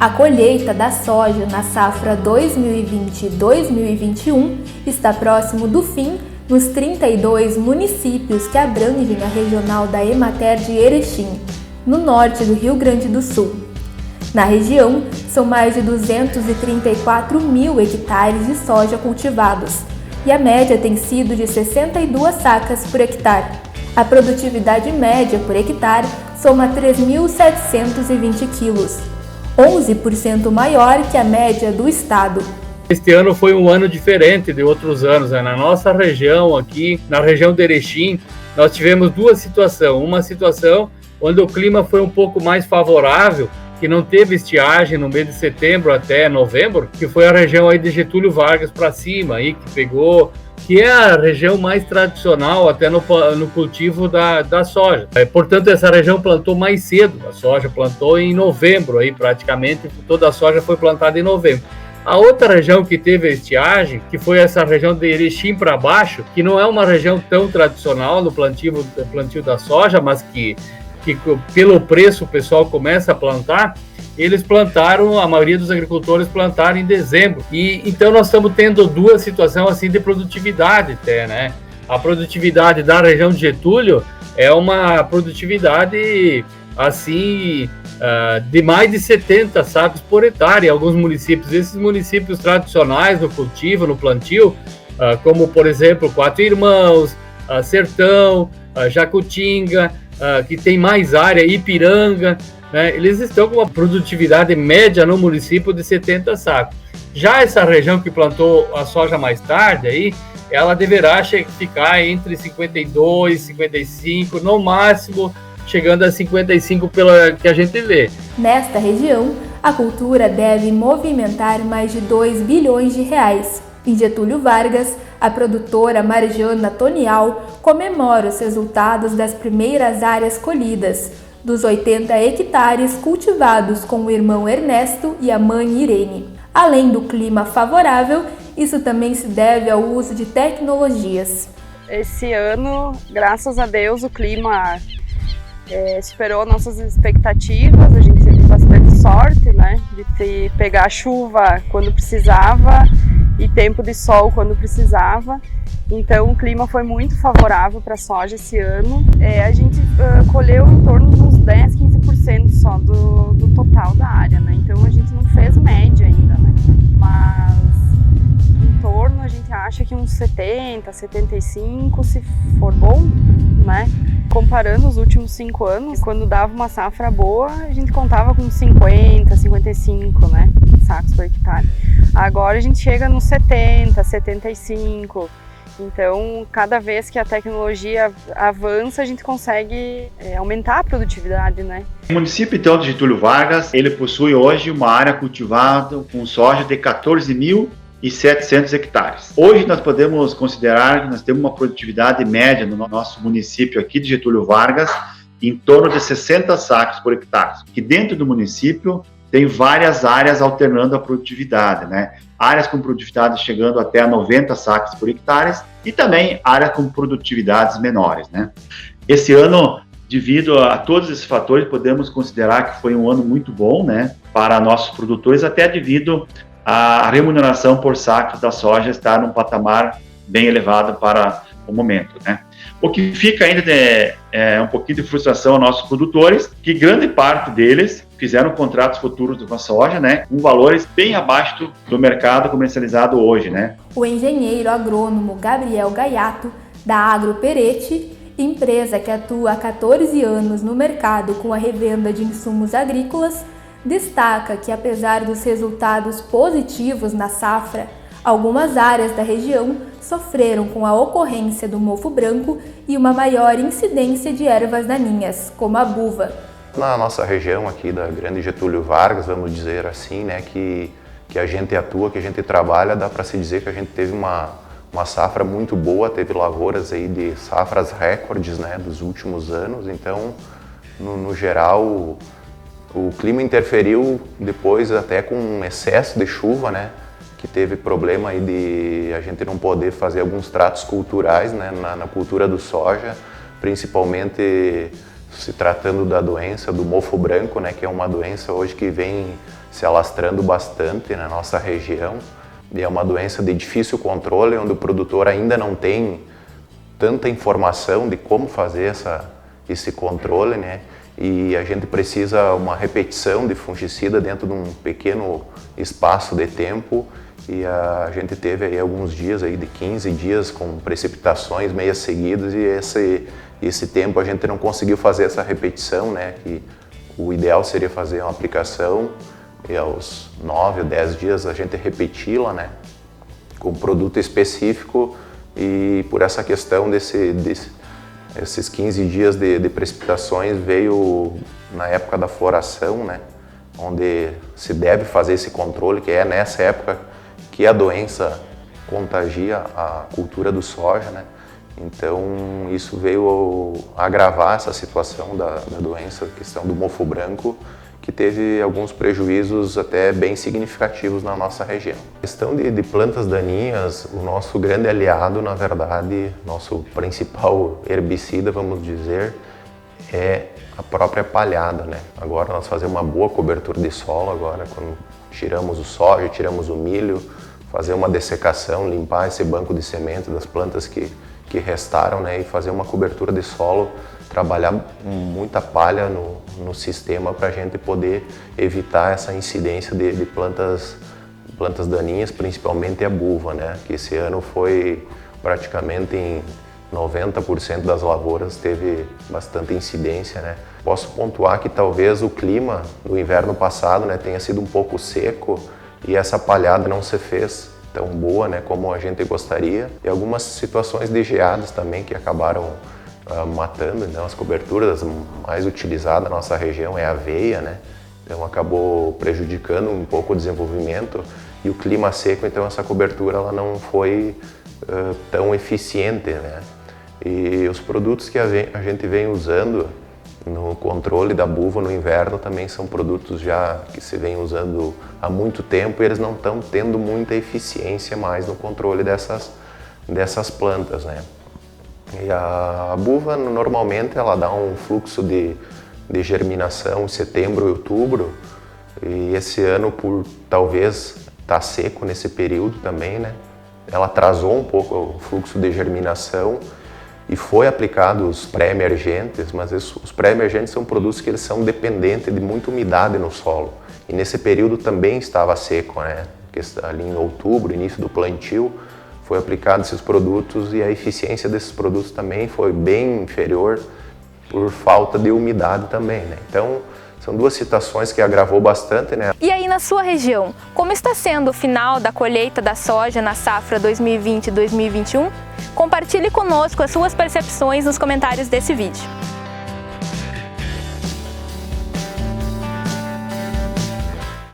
A colheita da soja na safra 2020-2021 está próximo do fim nos 32 municípios que abrangem a regional da Emater de Erechim, no norte do Rio Grande do Sul. Na região, são mais de 234 mil hectares de soja cultivados, e a média tem sido de 62 sacas por hectare. A produtividade média por hectare soma 3.720 quilos, 11% maior que a média do estado. Este ano foi um ano diferente de outros anos, né? Na nossa região aqui, na região de Erechim, nós tivemos duas situações. Uma situação onde o clima foi um pouco mais favorável, que não teve estiagem no mês de setembro até novembro, que foi a região aí de Getúlio Vargas para cima, aí, que pegou, que é a região mais tradicional até no cultivo da soja. Portanto, essa região plantou mais cedo, a soja plantou em novembro, aí praticamente toda a soja foi plantada em novembro. A outra região que teve a estiagem, que foi essa região de Erechim para baixo, que não é uma região tão tradicional no plantio da soja, mas que pelo preço o pessoal começa a plantar, eles plantaram, a maioria dos agricultores plantaram em dezembro. E então nós estamos tendo duas situações assim de produtividade até, né? A produtividade da região de Getúlio é uma produtividade assim de mais de 70 sacos por hectare em alguns municípios. Esses municípios tradicionais no cultivo, no plantio, como por exemplo Quatro Irmãos, Sertão, Jacutinga, que tem mais área, Ipiranga, né? Eles estão com uma produtividade média no município de 70 sacos. Já essa região que plantou a soja mais tarde, aí, ela deverá ficar entre 52 e 55, no máximo chegando a 55 pelo que a gente vê. Nesta região, a cultura deve movimentar mais de 2 bilhões de reais. Em Getúlio Vargas, a produtora Marjana Tonial comemora os resultados das primeiras áreas colhidas, dos 80 hectares cultivados com o irmão Ernesto e a mãe Irene. Além do clima favorável, isso também se deve ao uso de tecnologias. Esse ano, graças a Deus, o clima superou nossas expectativas. A gente teve bastante sorte, né, de pegar chuva quando precisava e tempo de sol quando precisava. Então o clima foi muito favorável para a soja esse ano. A gente colheu em torno de uns 10, 15% só do total da área, né? Então a gente não fez média ainda, né? Mas em torno a gente acha que uns 70, 75 se for bom, né? Comparando os últimos 5 anos, quando dava uma safra boa, a gente contava com 50, 55, né, sacos por hectare. Agora a gente chega nos 70, 75. Então, cada vez que a tecnologia avança, a gente consegue aumentar a produtividade, né? O município, então, de Getúlio Vargas, ele possui hoje uma área cultivada com soja de 14.700 hectares. Hoje nós podemos considerar que nós temos uma produtividade média no nosso município aqui de Getúlio Vargas em torno de 60 sacos por hectare, que dentro do município tem várias áreas alternando a produtividade, né? Áreas com produtividade chegando até a 90 sacos por hectare e também áreas com produtividades menores, né? Esse ano, devido a todos esses fatores, podemos considerar que foi um ano muito bom, né, para nossos produtores, até devido à remuneração por saco da soja estar num patamar bem elevado para o momento, né? O que fica ainda é um pouquinho de frustração aos nossos produtores, que grande parte deles fizeram contratos futuros com a soja, né, com valores bem abaixo do mercado comercializado hoje, né? O engenheiro agrônomo Gabriel Gaiato, da Agro Perete, empresa que atua há 14 anos no mercado com a revenda de insumos agrícolas, destaca que, apesar dos resultados positivos na safra, algumas áreas da região sofreram com a ocorrência do mofo branco e uma maior incidência de ervas daninhas, como a buva. Na nossa região aqui da Grande Getúlio Vargas, vamos dizer assim, né, que a gente atua, que a gente trabalha, dá para se dizer que a gente teve uma safra muito boa, teve lavouras aí de safras recordes, né, dos últimos anos. Então, no geral, o clima interferiu depois até com um excesso de chuva, né, que teve problema aí de a gente não poder fazer alguns tratos culturais, né, na cultura do soja, principalmente se tratando da doença do mofo branco, né, que é uma doença hoje que vem se alastrando bastante na nossa região. E é uma doença de difícil controle, onde o produtor ainda não tem tanta informação de como fazer esse controle, né? E a gente precisa uma repetição de fungicida dentro de um pequeno espaço de tempo. E a gente teve aí alguns dias aí de 15 dias com precipitações meias seguidas, e esse tempo a gente não conseguiu fazer essa repetição, né? Que o ideal seria fazer uma aplicação e aos 9 ou 10 dias a gente repeti-la, né? Com produto específico, e por essa questão esses 15 dias de precipitações veio na época da floração, né? Onde se deve fazer esse controle, que é nessa época que a doença contagia a cultura do soja, né? Então isso veio agravar essa situação da doença, a questão do mofo branco, que teve alguns prejuízos até bem significativos na nossa região. A questão de plantas daninhas, o nosso grande aliado, na verdade, nosso principal herbicida, vamos dizer, é a própria palhada, né? Agora nós fazemos uma boa cobertura de solo, agora quando tiramos o soja, tiramos o milho, fazer uma dessecação, limpar esse banco de semente das plantas que restaram, né? E fazer uma cobertura de solo, trabalhar muita palha no sistema para a gente poder evitar essa incidência de plantas daninhas, principalmente a buva, né? Que esse ano foi praticamente em 90% das lavouras teve bastante incidência, né? Posso pontuar que talvez o clima do inverno passado, né, tenha sido um pouco seco e essa palhada não se fez tão boa, né, como a gente gostaria. E algumas situações de geadas também que acabaram matando, então, as coberturas mais utilizadas na nossa região é a aveia, né? Então acabou prejudicando um pouco o desenvolvimento, e o clima seco, então essa cobertura ela não foi tão eficiente, né? E os produtos que a gente vem usando no controle da buva no inverno também são produtos já que se vem usando há muito tempo, e eles não estão tendo muita eficiência mais no controle dessas plantas, né? E a buva normalmente ela dá um fluxo de germinação em setembro e outubro, e esse ano, por talvez estar seco nesse período também, né, ela atrasou um pouco o fluxo de germinação e foi aplicado os pré-emergentes, mas os pré-emergentes são produtos que eles são dependentes de muita umidade no solo, e nesse período também estava seco, né, ali em outubro, início do plantio, foi aplicado esses produtos, e a eficiência desses produtos também foi bem inferior por falta de umidade também, né? Então, são duas situações que agravou bastante, né? E aí na sua região, como está sendo o final da colheita da soja na safra 2020-2021? Compartilhe conosco as suas percepções nos comentários desse vídeo.